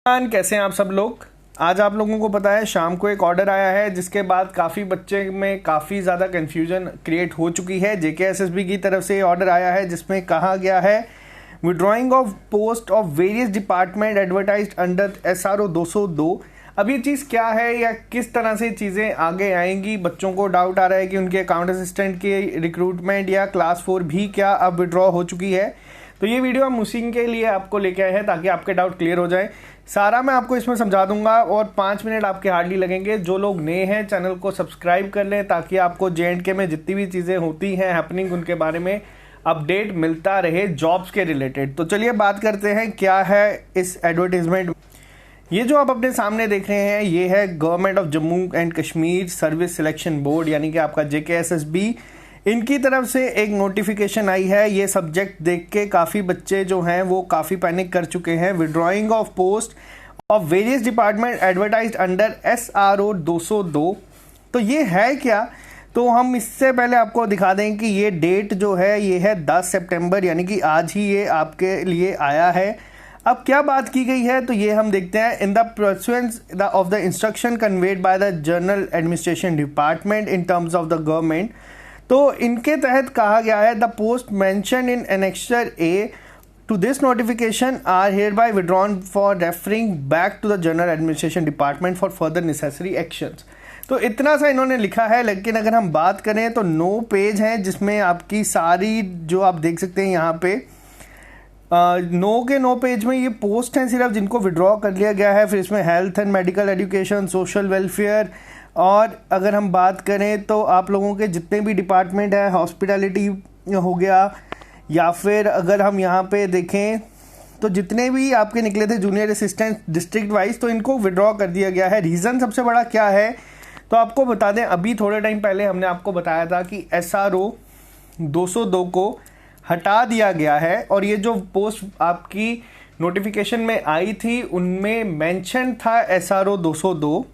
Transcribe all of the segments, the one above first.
कैसे हैं आप सब लोग। आज आप लोगों को पता है शाम को एक ऑर्डर आया है जिसके बाद काफ़ी बच्चे में काफ़ी ज़्यादा कन्फ्यूजन क्रिएट हो चुकी है। जेकेएसएसबी की तरफ से ये ऑर्डर आया है जिसमें कहा गया है withdrawing of post of various department advertised under SRO 202। अब ये चीज़ क्या है या किस तरह से चीज़ें आगे आएंगी, बच्चों को डाउट आ रहा है कि उनके अकाउंट असिस्टेंट की रिक्रूटमेंट या क्लास 4 भी क्या अब विड्रॉ हो चुकी है। तो ये वीडियो हम उसी के लिए आपको लेके आए हैं ताकि आपके डाउट क्लियर हो जाए। सारा मैं आपको इसमें समझा दूंगा और 5 मिनट आपके हार्डली लगेंगे। जो लोग नए हैं चैनल को सब्सक्राइब कर लें ताकि आपको JNK में जितनी भी चीज़ें होती हैं हैपनिंग उनके बारे में अपडेट मिलता रहे जॉब्स के रिलेटेड। तो चलिए बात करते हैं क्या है इस एडवर्टीजमेंट। ये जो आप अपने सामने देख रहे हैं ये है government of Jammu and Kashmir service selection board यानी कि आपका JKSSB। इनकी तरफ से एक नोटिफिकेशन आई है। ये सब्जेक्ट देख के काफ़ी बच्चे जो हैं वो काफ़ी पैनिक कर चुके हैं। Withdrawing of post of various department advertised under SRO 202। तो ये है क्या, तो हम इससे पहले आपको दिखा दें कि ये डेट जो है ये है 10 सितंबर यानी कि आज ही ये आपके लिए आया है। अब क्या बात की गई है तो ये हम देखते हैं। In the pursuance of the instruction conveyed by the general administration department in terms of the government. तो इनके तहत कहा गया है the post mention in annexure A to this notification are hereby withdrawn for referring back to the general administration department for further necessary actions. तो इतना सा इन्होंने लिखा है, लेकिन अगर हम बात करें तो 9 पेज हैं जिसमें आपकी सारी जो आप देख सकते हैं यहाँ पे 9 के 9 पेज में ये पोस्ट हैं सिर्फ जिनको विड्रॉ कर लिया गया है। फिर इसमें health and medical education, social welfare, और अगर हम बात करें तो आप लोगों के जितने भी डिपार्टमेंट है, हॉस्पिटैलिटी हो गया, या फिर अगर हम यहाँ पे देखें तो जितने भी आपके निकले थे जूनियर असिस्टेंट डिस्ट्रिक्ट वाइज, तो इनको विड्रॉ कर दिया गया है। रीज़न सबसे बड़ा क्या है तो आपको बता दें, अभी थोड़े टाइम पहले हमने आपको बताया था कि SRO 202 को हटा दिया गया है और ये जो पोस्ट आपकी नोटिफिकेशन में आई थी उनमें मेंशन था SRO 202।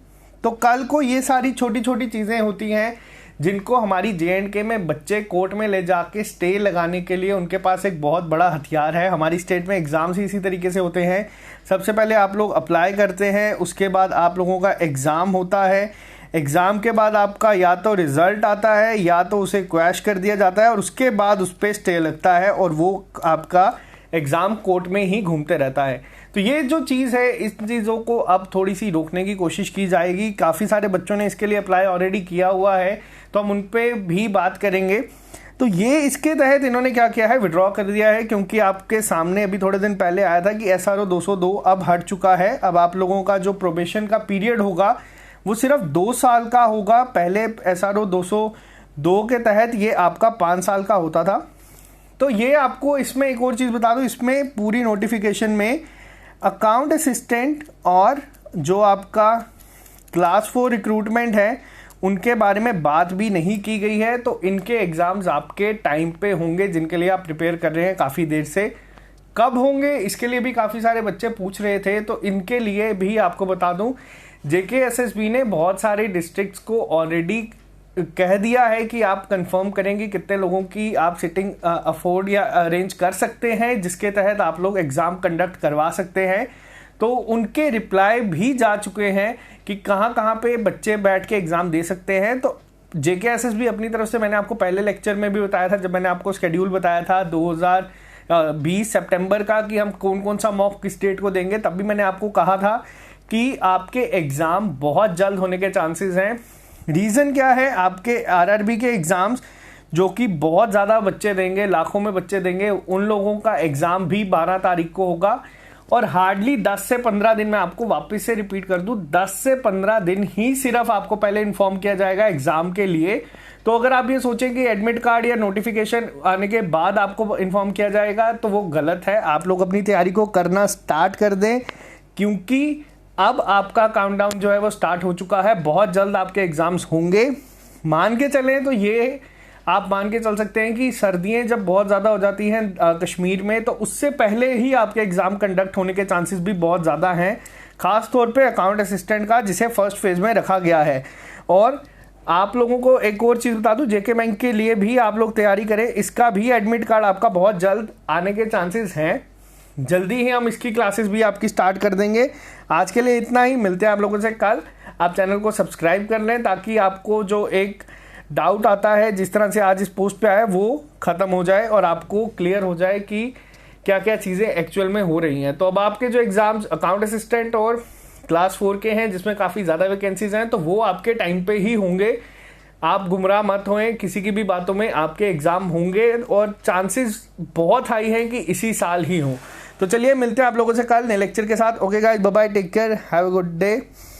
तो कल को ये सारी छोटी छोटी चीज़ें होती हैं जिनको हमारी JNK में बच्चे कोर्ट में ले जाके स्टे लगाने के लिए उनके पास एक बहुत बड़ा हथियार है। हमारी स्टेट में एग्ज़ाम्स ही इसी तरीके से होते हैं। सबसे पहले आप लोग अप्लाई करते हैं, उसके बाद आप लोगों का एग्ज़ाम होता है। एग्ज़ाम के बाद आपका या तो रिज़ल्ट आता है या तो उसे क्वैश कर दिया जाता है और उसके बाद उस पर स्टे लगता है और वो आपका एग्ज़ाम कोर्ट में ही घूमते रहता है। तो ये जो चीज़ है इस चीज़ों को अब थोड़ी सी रोकने की कोशिश की जाएगी। काफ़ी सारे बच्चों ने इसके लिए अप्लाई ऑलरेडी किया हुआ है तो हम उन पर भी बात करेंगे। तो ये इसके तहत इन्होंने क्या किया है, विड्रॉ कर दिया है, क्योंकि आपके सामने अभी थोड़े दिन पहले आया था कि SRO 202 अब हट चुका है। अब आप लोगों का जो प्रोबेशन का पीरियड होगा वो सिर्फ 2 साल का होगा। पहले SRO 202 के तहत ये आपका 5 साल का होता था। तो ये आपको इसमें एक और चीज़ बता दूं, इसमें पूरी नोटिफिकेशन में अकाउंट असिस्टेंट और जो आपका क्लास 4 रिक्रूटमेंट है उनके बारे में बात भी नहीं की गई है। तो इनके एग्ज़ाम्स आपके टाइम पे होंगे जिनके लिए आप प्रिपेयर कर रहे हैं काफ़ी देर से। कब होंगे इसके लिए भी काफ़ी सारे बच्चे पूछ रहे थे, तो इनके लिए भी आपको बता दूं JKSSB ने बहुत सारे डिस्ट्रिक्ट्स को ऑलरेडी कह दिया है कि आप कंफर्म करेंगे कितने लोगों की आप सिटिंग अफोर्ड या अरेंज कर सकते हैं जिसके तहत आप लोग एग्ज़ाम कंडक्ट करवा सकते हैं। तो उनके रिप्लाई भी जा चुके हैं कि कहाँ कहाँ पे बच्चे बैठ के एग्ज़ाम दे सकते हैं। तो JKSSB अपनी तरफ से, मैंने आपको पहले लेक्चर में भी बताया था जब मैंने आपको शेड्यूल बताया था 2020 सितंबर का कि हम कौन कौन सा मॉक किस डेट को देंगे, तब भी मैंने आपको कहा था कि आपके एग्ज़ाम बहुत जल्द होने के चांसेस हैं। रीज़न क्या है, आपके RRB के एग्ज़ाम्स जो कि बहुत ज़्यादा बच्चे देंगे, लाखों में बच्चे देंगे, उन लोगों का एग्ज़ाम भी 12 तारीख को होगा और हार्डली 10 से 15 दिन में आपको वापस से रिपीट कर दूं 10 से 15 दिन ही सिर्फ आपको पहले इन्फॉर्म किया जाएगा एग्ज़ाम के लिए। तो अगर आप ये सोचें कि एडमिट कार्ड या नोटिफिकेशन आने के बाद आपको इन्फॉर्म किया जाएगा तो वो गलत है। आप लोग अपनी तैयारी को करना स्टार्ट कर दें क्योंकि अब आपका काउंटडाउन जो है वो स्टार्ट हो चुका है। बहुत जल्द आपके एग्ज़ाम्स होंगे। मान के चलें तो ये आप मान के चल सकते हैं कि सर्दियाँ जब बहुत ज़्यादा हो जाती हैं कश्मीर में, तो उससे पहले ही आपके एग्ज़ाम कंडक्ट होने के चांसेस भी बहुत ज़्यादा हैं, ख़ास तौर पे अकाउंट असिस्टेंट का जिसे फर्स्ट फेज़ में रखा गया है। और आप लोगों को एक और चीज़ बता दूं, JK बैंक के लिए भी आप लोग तैयारी करें, इसका भी एडमिट कार्ड आपका बहुत जल्द आने के चांसेस हैं। जल्दी ही हम इसकी क्लासेस भी आपकी स्टार्ट कर देंगे। आज के लिए इतना ही, मिलते हैं आप लोगों से कल। आप चैनल को सब्सक्राइब कर लें ताकि आपको जो एक डाउट आता है जिस तरह से आज इस पोस्ट पे आया वो ख़त्म हो जाए और आपको क्लियर हो जाए कि क्या क्या चीज़ें एक्चुअल में हो रही हैं। तो अब आपके जो एग्ज़ाम्स अकाउंट असिस्टेंट और क्लास 4 के हैं जिसमें काफ़ी ज़्यादा वैकेंसीज हैं, तो वो आपके टाइम पे ही होंगे। आप गुमराह मत होएं, किसी की भी बातों में आपके एग्ज़ाम होंगे और चांसेस बहुत हाई हैं कि इसी साल ही हों। तो चलिए मिलते हैं आप लोगों से कल नए लेक्चर के साथ। Okay guys, bye bye, take care, have a good day.